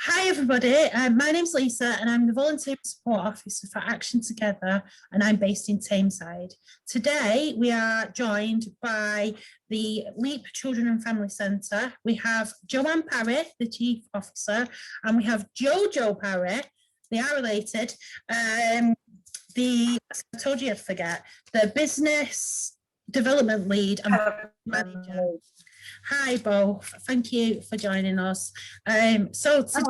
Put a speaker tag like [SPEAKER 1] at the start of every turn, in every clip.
[SPEAKER 1] Hi everybody, my name's Lisa and I'm the Volunteer Support Officer for Action Together and I'm based in Tameside. Today we are joined by the LEAP Children and Family Centre. We have Joanne Parry, the Chief Officer, and we have Jojo Parry, they are related, I told you I'd forget, the Business Development Lead and Manager. Hi both, thank you for joining us. Hi
[SPEAKER 2] Lisa.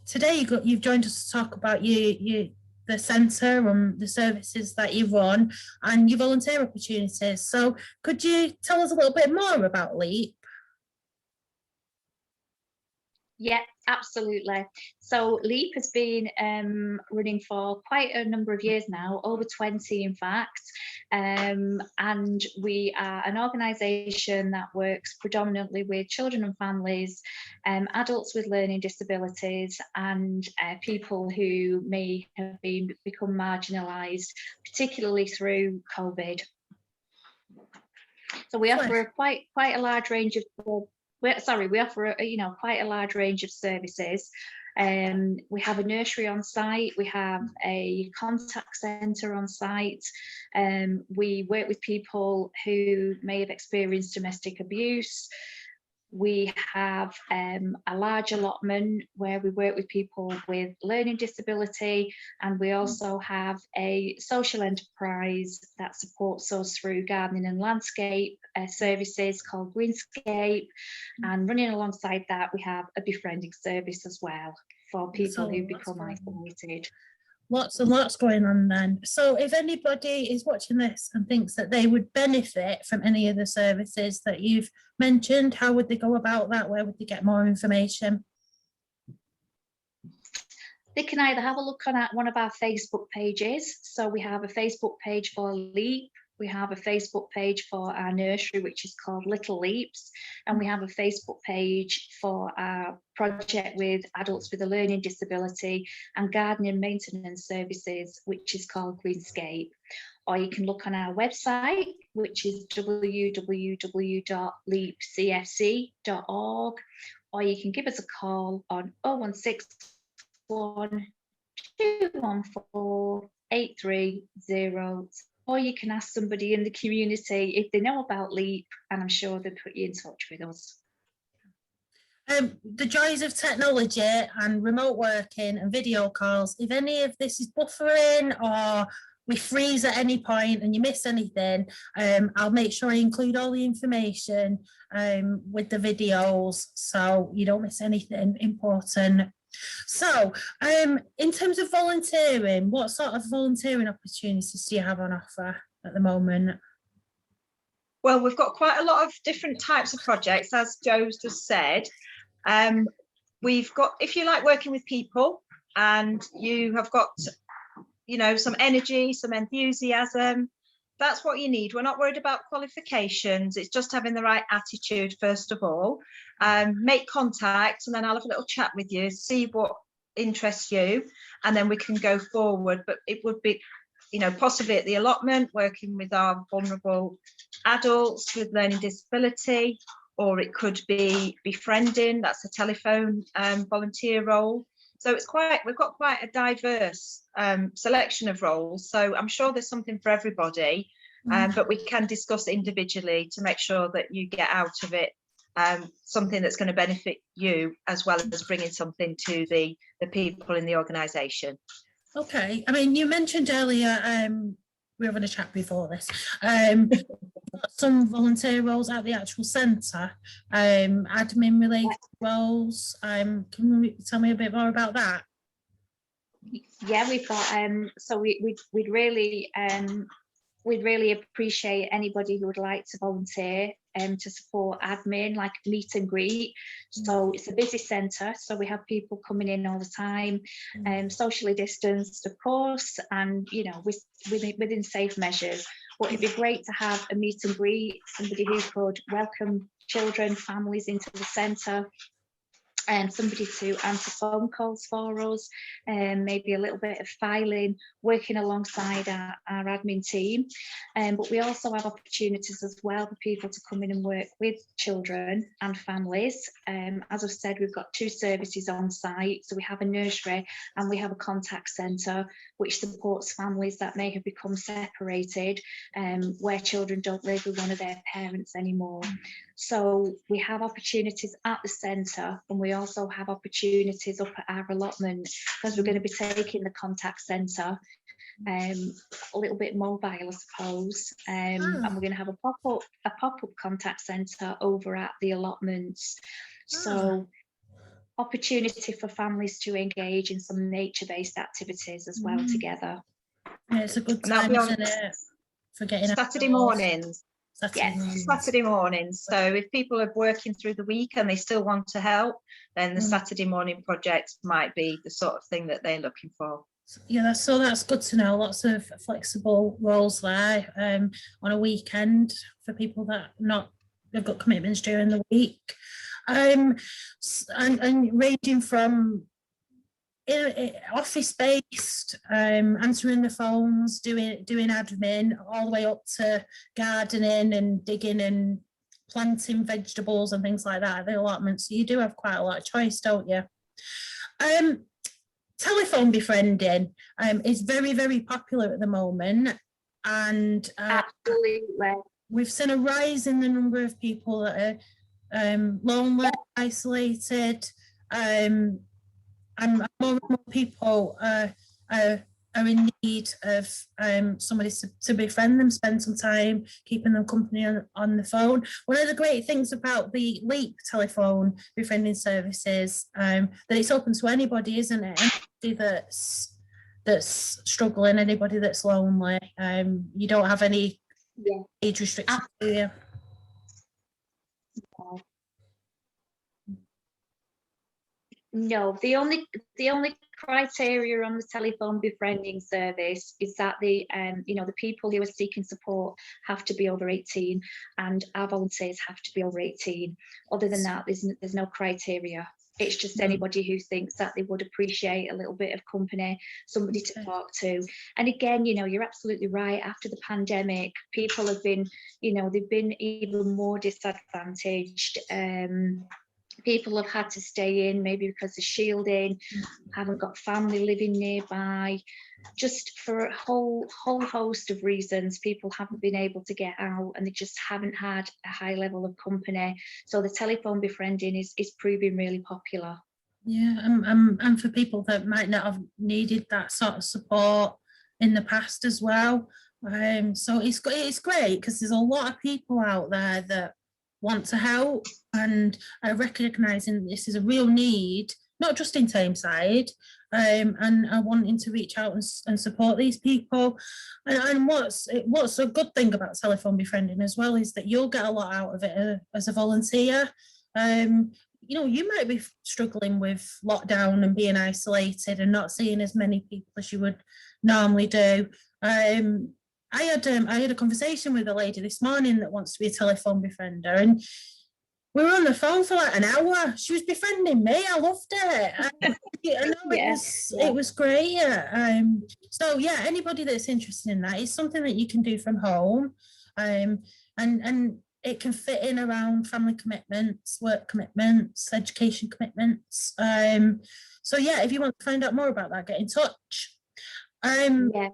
[SPEAKER 1] Today you've joined us to talk about the centre and the services that you run and your volunteer opportunities. So could you tell us a little bit more about LEAP?
[SPEAKER 2] Yeah, absolutely. So LEAP has been running for quite a number of years now, over 20 in fact, and we are an organisation that works predominantly with children and families, adults with learning disabilities and people who may have become marginalised, particularly through COVID. So we offer quite a large range of we offer quite a large range of services. We have a nursery on site, we have a contact centre on site, we work with people who may have experienced domestic abuse. We have a large allotment where we work with people with learning disability, and we also have a social enterprise that supports us through gardening and landscape services called Greenscape, and running alongside that we have a befriending service as well for people who become isolated.
[SPEAKER 1] Lots and lots going on then. So if anybody is watching this and thinks that they would benefit from any of the services that you've mentioned, how would they go about that? Where would they get more information?
[SPEAKER 2] They can either have a look on one of our Facebook pages. So we have a Facebook page for LEAP. We have a Facebook page for our nursery, which is called Little Leaps. And we have a Facebook page for our project with adults with a learning disability and gardening maintenance services, which is called Greenscape. Or you can look on our website, which is www.leapcfc.org. Or you can give us a call on 0161 214 8300. Or you can ask somebody in the community if they know about LEAP, and I'm sure they'll put you in touch with us.
[SPEAKER 1] The joys of technology and remote working and video calls, if any of this is buffering or we freeze at any point and you miss anything, I'll make sure I include all the information with the videos so you don't miss anything important. So in terms of volunteering, what sort of volunteering opportunities do you have on offer at the moment?
[SPEAKER 3] Well, we've got quite a lot of different types of projects, as Joe's just said. We've got, if you like working with people and you have got, some energy, some enthusiasm, that's what you need. We're not worried about qualifications. It's just having the right attitude, first of all. Make contact and then I'll have a little chat with you, see what interests you, and then we can go forward. But it would be, possibly at the allotment, working with our vulnerable adults with learning disability, or it could be befriending, that's a telephone volunteer role. So we've got quite a diverse selection of roles. So I'm sure there's something for everybody, but we can discuss individually to make sure that you get out of it something that's going to benefit you, as well as bringing something to the people in the organisation. Okay.
[SPEAKER 1] I mean, you mentioned earlier, we were having a chat before this, some volunteer roles at the actual centre, admin related roles. Can you tell me a bit more about that?
[SPEAKER 2] Yeah, we've got so we'd really appreciate anybody who would like to volunteer to support admin, like meet and greet. So it's a busy centre, so we have people coming in all the time, socially distanced, of course, and within safe measures. But it'd be great to have a meet and greet, somebody who could welcome children, families into the centre, somebody to answer phone calls for us, and maybe a little bit of filing, working alongside our admin team. But we also have opportunities as well for people to come in and work with children and families. As I've said, we've got 2 services on site. So we have a nursery and we have a contact centre, which supports families that may have become separated, where children don't live with one of their parents anymore. So we have opportunities at the centre, and we also have opportunities up at our allotment, because we're going to be taking the contact centre a little bit mobile, I suppose, and we're going to have a pop-up contact centre over at the allotments. So opportunity for families to engage in some nature-based activities as well together.
[SPEAKER 1] Yeah, it's a good time, isn't it, for getting
[SPEAKER 3] Saturday
[SPEAKER 1] outdoors.
[SPEAKER 3] mornings.
[SPEAKER 2] Yes.
[SPEAKER 3] Saturday mornings. So if people are working through the week and they still want to help, then the Saturday morning project might be the sort of thing that they're looking for.
[SPEAKER 1] Yeah, so that's good to know. Lots of flexible roles there on a weekend for people that they've got commitments during the week, and ranging from office-based, answering the phones, doing admin, all the way up to gardening and digging and planting vegetables and things like that at the allotment. So you do have quite a lot of choice, don't you? Telephone befriending is very, very popular at the moment, and
[SPEAKER 2] Absolutely.
[SPEAKER 1] we've seen a rise in the number of people that are lonely, isolated, and more and more people are in need of somebody to befriend them, spend some time keeping them company on the phone. One of the great things about the LEAP telephone befriending services, that it's open to anybody, isn't it? Anybody that's struggling, anybody that's lonely. You don't have any age restrictions, do you?
[SPEAKER 2] No, the only criteria on the telephone befriending service is that the people who are seeking support have to be over 18, and our volunteers have to be over 18. Other than that, there's no criteria. It's just anybody who thinks that they would appreciate a little bit of company, somebody to talk to. And again, you're absolutely right. After the pandemic, people have been, they've been even more disadvantaged. People have had to stay in, maybe because of shielding, haven't got family living nearby. Just for a whole host of reasons, people haven't been able to get out, and they just haven't had a high level of company. So the telephone befriending is proving really popular.
[SPEAKER 1] Yeah, and for people that might not have needed that sort of support in the past as well. So it's great, because there's a lot of people out there that want to help and are recognising this is a real need, not just in Tameside, and are wanting to reach out and support these people. And what's a good thing about telephone befriending as well is that you'll get a lot out of it as a volunteer. You might be struggling with lockdown and being isolated and not seeing as many people as you would normally do. I had a conversation with a lady this morning that wants to be a telephone befriender, and we were on the phone for like an hour. She was befriending me. I loved it. It was great. So yeah, anybody that's interested in that, it's something that you can do from home, and it can fit in around family commitments, work commitments, education commitments. So yeah, if you want to find out more about that, get in touch.
[SPEAKER 2] Yeah,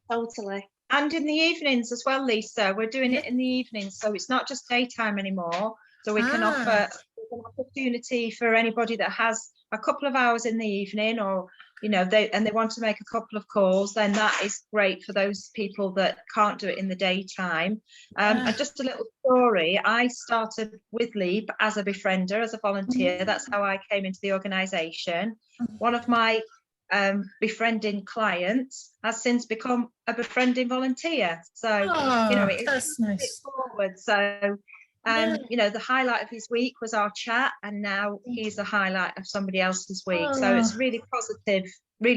[SPEAKER 2] totally.
[SPEAKER 3] And in the evenings as well, Lisa, we're doing it in the evenings, so it's not just daytime anymore. So we can offer an opportunity for anybody that has a couple of hours in the evening, or they want to make a couple of calls, then that is great for those people that can't do it in the daytime. And just a little story, I started with LEAP as a befriender, as a volunteer. That's how I came into the organisation. One of my befriending clients has since become a befriending volunteer. So
[SPEAKER 1] that's nice.
[SPEAKER 3] Forward. So the highlight of his week was our chat, and now he's the highlight of somebody else's week. So it's really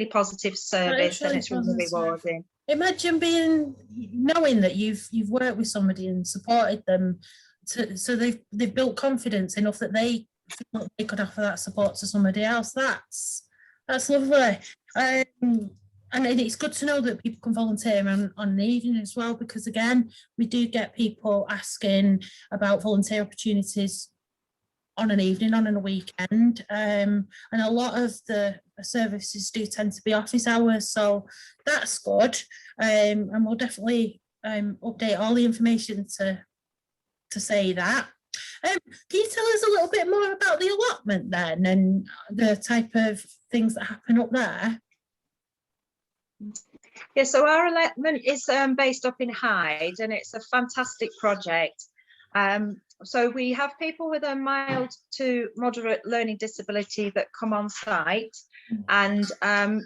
[SPEAKER 3] positive service, and it's really rewarding.
[SPEAKER 1] Imagine knowing that you've worked with somebody and supported them, so they've built confidence enough that they feel that they could offer that support to somebody else. That's lovely. And it's good to know that people can volunteer on an evening as well, because again, we do get people asking about volunteer opportunities on an evening, on a weekend, and a lot of the services do tend to be office hours, so that's good. And we'll definitely update all the information to say that. Can you tell us a little bit more about the allotment then, and the type of things that happen up there?
[SPEAKER 3] Yeah, so our allotment is based up in Hyde, and it's a fantastic project. So we have people with a mild to moderate learning disability that come on site, and a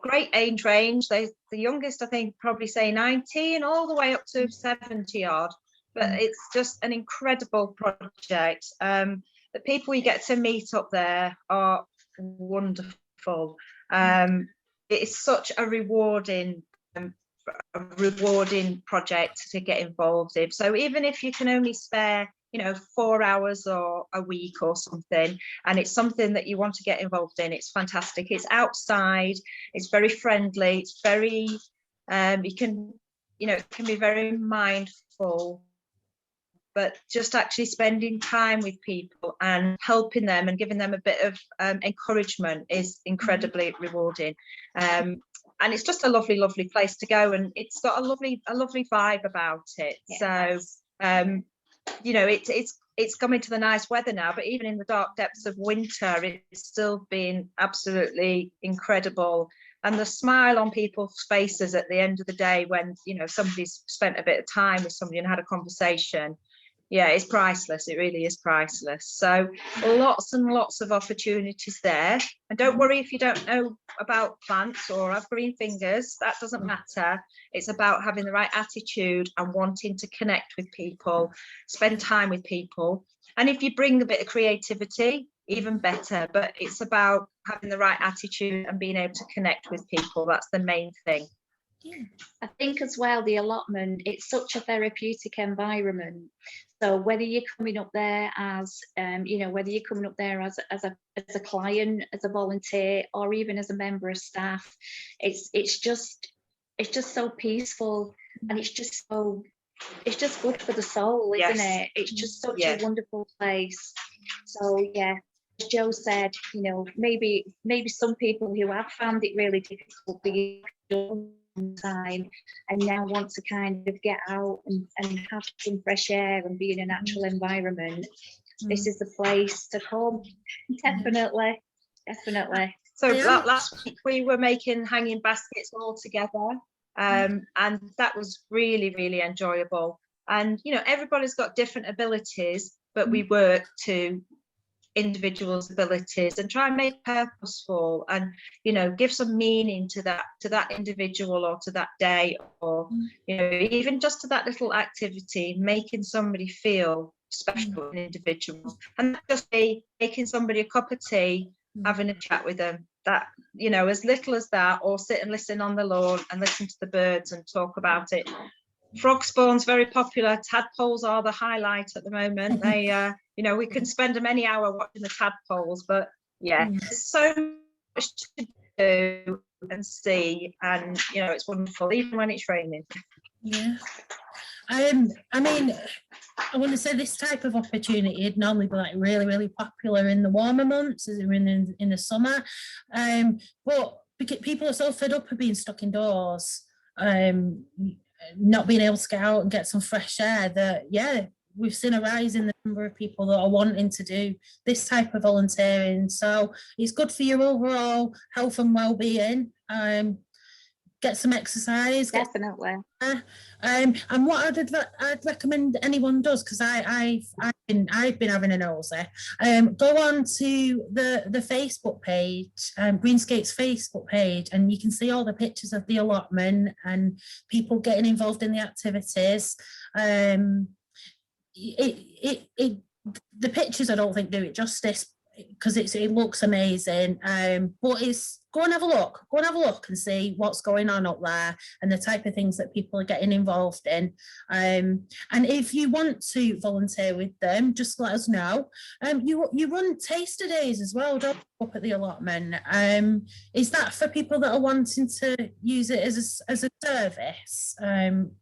[SPEAKER 3] great age range. The youngest, I think, probably say 90 and all the way up to 70 odd. But it's just an incredible project. The people we get to meet up there are wonderful. It's such a rewarding project to get involved in. So even if you can only spare, 4 hours or a week or something, and it's something that you want to get involved in, it's fantastic. It's outside, it's very friendly, it's very, it can be very mindful, but just actually spending time with people and helping them and giving them a bit of encouragement is incredibly rewarding. And it's just a lovely, lovely place to go, and it's got a lovely vibe about it. Yes. So, it's coming to the nice weather now, but even in the dark depths of winter, it's still been absolutely incredible. And the smile on people's faces at the end of the day when, somebody's spent a bit of time with somebody and had a conversation, yeah, it's priceless. It really is priceless. So lots and lots of opportunities there. And don't worry if you don't know about plants or have green fingers, that doesn't matter. It's about having the right attitude and wanting to connect with people, spend time with people. And if you bring a bit of creativity, even better. But it's about having the right attitude and being able to connect with people. That's the main thing.
[SPEAKER 2] Yeah. I think as well, the allotment, it's such a therapeutic environment. So whether you're coming up there as, whether you're coming up there as a client, as a volunteer, or even as a member of staff, it's just so peaceful, and it's just good for the soul, isn't it? It's just such a wonderful place. So yeah, as Joe said, maybe some people who have found it really difficult time and now want to kind of get out and have some fresh air and be in a natural environment, this is the place to come. Definitely.
[SPEAKER 3] So last week we were making hanging baskets all together, and that was really, really enjoyable. And everybody's got different abilities, but we work to individuals' abilities and try and make purposeful and give some meaning to that individual or to that day, or even just to that little activity, making somebody feel special and individual. And just be making somebody a cup of tea, having a chat with them, that as little as that, or sit and listen on the lawn and listen to the birds and talk about it. Frog spawn's very popular. Tadpoles are the highlight at the moment. They we can spend a many hour watching the tadpoles, but there's so much to do and see, and it's wonderful even when it's raining.
[SPEAKER 1] I mean, I want to say this type of opportunity would normally be like really, really popular in the warmer months, as in the summer, but people are so fed up of being stuck indoors, not being able to get out and get some fresh air, that we've seen a rise in the number of people that are wanting to do this type of volunteering. So it's good for your overall health and well-being. Get some exercise.
[SPEAKER 2] Definitely.
[SPEAKER 1] And what I'd recommend anyone does, because I've been having a nosy, go on to the Facebook page, Greenscape's Facebook page, and you can see all the pictures of the allotment and people getting involved in the activities. The pictures, I don't think, do it justice. because it looks amazing. But it's go and have a look and see what's going on up there and the type of things that people are getting involved in. And if you want to volunteer with them, just let us know. You run taster days as well, don't you, up at the allotment? Is that for people that are wanting to use it as a service?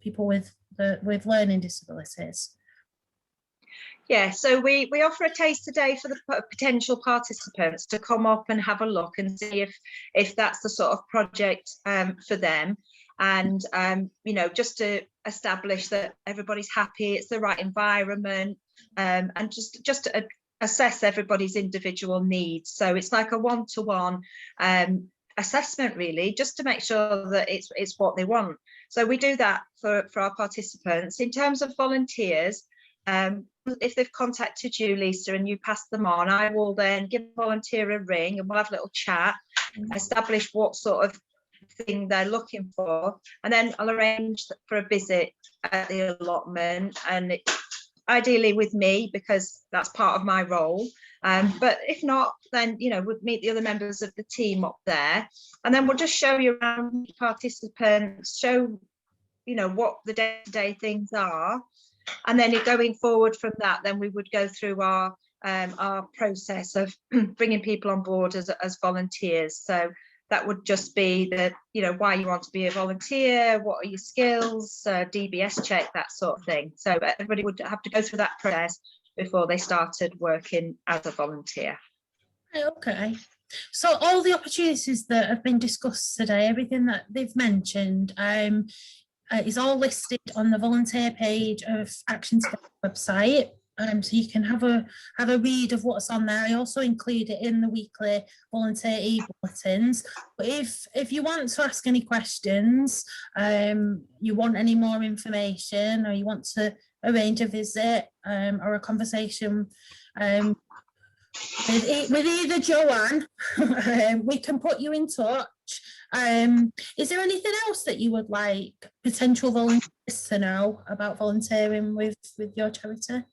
[SPEAKER 1] People with learning disabilities.
[SPEAKER 3] Yeah, so we offer a taster day for the potential participants to come up and have a look and see if that's the sort of project for them, and you know, just to establish that everybody's happy, it's the right environment, and just to assess everybody's individual needs. So it's like a one-to-one assessment, really, just to make sure that it's what they want. So we do that for our participants. In terms of volunteers, if they've contacted you, Lisa, and you pass them on, I will then give a volunteer a ring and we'll have a little chat, establish what sort of thing they're looking for, and then I'll arrange for a visit at the allotment, and ideally with me, because that's part of my role. But if not, then, you know, we'll meet the other members of the team up there, and then we'll just show you around, participants, show, you know, what the day-to-day things are. And then going forward from that, then we would go through our process of bringing people on board as volunteers. So that would just be the, you know, why you want to be a volunteer, what are your skills, DBS check, that sort of thing. So everybody would have to go through that process before they started working as a volunteer.
[SPEAKER 1] Okay. So all the opportunities that have been discussed today, everything that they've mentioned, is all listed on the volunteer page of Action Together website. So you can have a read of what's on there. I also include it in the weekly volunteer e-bulletins. But if you want to ask any questions, you want any more information, or you want to arrange a visit or a conversation with either Joanne, we can put you in touch. Is there anything else that you would like potential volunteers to know about volunteering with your charity?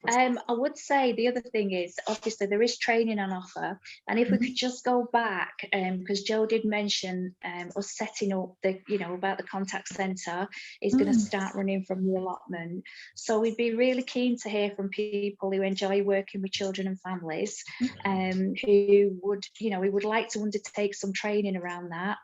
[SPEAKER 2] I would say the other thing is, obviously there is training on offer, and if we could just go back, because Joe did mention us setting up the, you know, about the contact centre is going to start running from the allotment. So we'd be really keen to hear from people who enjoy working with children and families, who would, you know, we would like to undertake some training around that,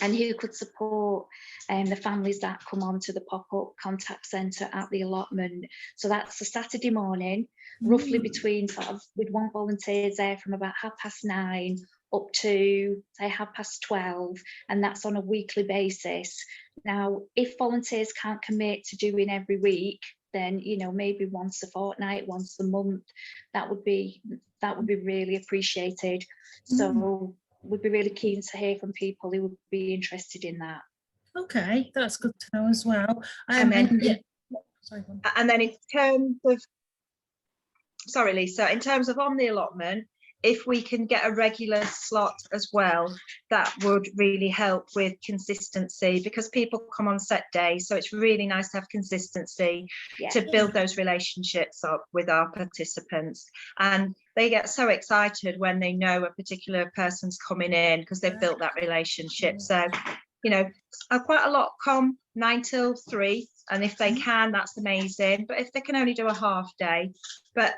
[SPEAKER 2] and who could support the families that come on to the pop-up contact centre at the allotment. So that's a Saturday morning, roughly between sort of, we'd want volunteers there from about 9:30 up to say 12:30, and that's on a weekly basis. Now, if volunteers can't commit to doing every week, then, you know, maybe once a fortnight, once a month, that would be really appreciated. So we'd be really keen to hear from people who would be interested in that.
[SPEAKER 1] Okay, that's good to know as well.
[SPEAKER 3] And then in terms of, sorry Lisa, in terms of on the allotment, if we can get a regular slot as well, that would really help with consistency, because people come on set days, so it's really nice to have consistency to build those relationships up with our participants, and they get so excited when they know a particular person's coming in because they've built that relationship. So, you know, quite a lot come 9 till 3, and if they can, that's amazing, but if they can only do a half day, but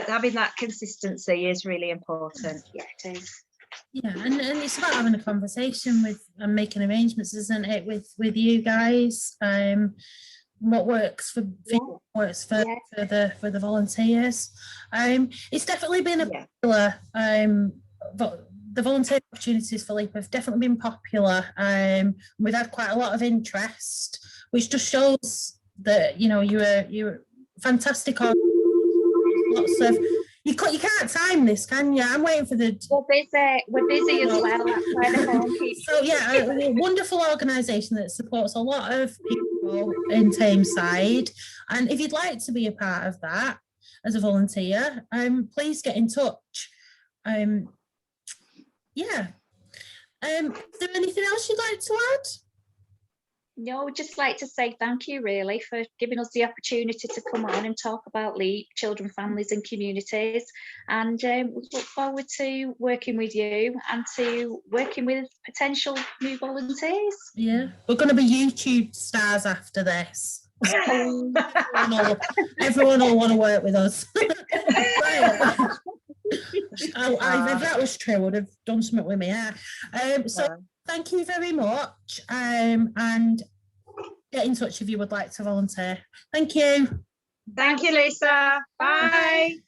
[SPEAKER 3] having that consistency is really important.
[SPEAKER 2] Yeah, it is.
[SPEAKER 1] Yeah, and it's about having a conversation with and making arrangements, isn't it, with you guys? What works for people works for the volunteers. It's definitely been a popular the volunteer opportunities for LEAP have definitely been popular. We've had quite a lot of interest, which just shows that, you know, you're fantastic on lots of, you can't time this, can you? I'm waiting for the...
[SPEAKER 2] We're busy as well. That's why the phone keeps...
[SPEAKER 1] So yeah, a wonderful organisation that supports a lot of people in Tameside. And if you'd like to be a part of that as a volunteer, please get in touch. Is there anything else you'd like to add?
[SPEAKER 2] No, we'd just like to say thank you really for giving us the opportunity to come on and talk about LEAP, children, families and communities. And we look forward to working with you and to working with potential new volunteers.
[SPEAKER 1] Yeah, we're going to be YouTube stars after this. Everyone will want to work with us. Right. If that was true, I would have done something with me hair. Thank you very much, and get in touch if you would like to volunteer. Thank you.
[SPEAKER 3] Thank you, Lisa. Bye.